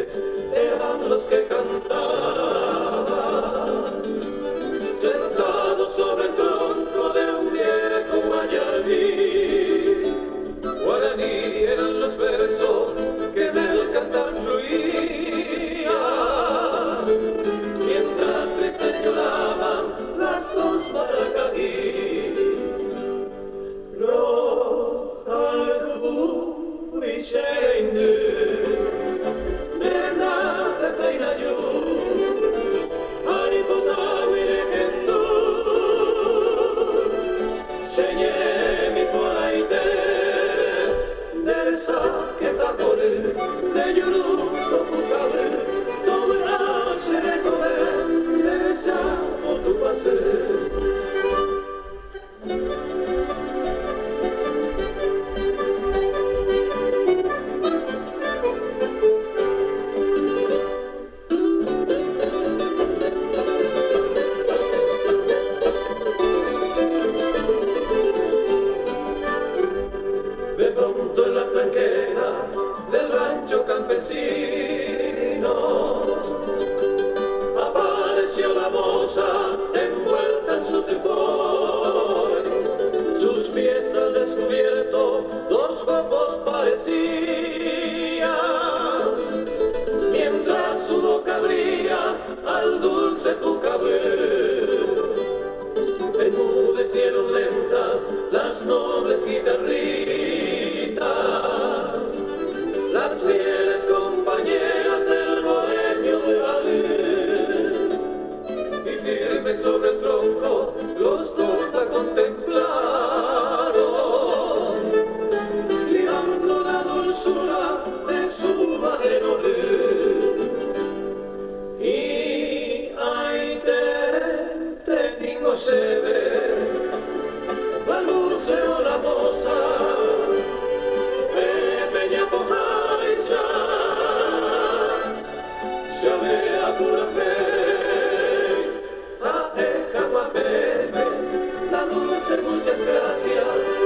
alegres eran los que cantaban, sentados sobre el tronco de un viejo guayabí. Guaraní eran los versos que del cantar fluían, mientras tristes lloraban las dos maracaí. De Yuru, Topucabe, Tobera, Serecobe, Teresa, o tu pase. De pronto en la tranquera del rancho campesino apareció la moza envuelta en su tripón. Sus pies al descubierto dos copos parecían, mientras su boca abría al dulce pucabé. Enmudecieron lentas las nobles guitarritas, las fieles compañeras del bohemio de David, y firmes sobre el tronco los dos la contemplaron, ligando la dulzura de su madero. Y ay, te digo se ve, la luz o la moza, Peña Pojaisa, Xavé a pura fe, a Ejaguapeme, la dulce muchas gracias.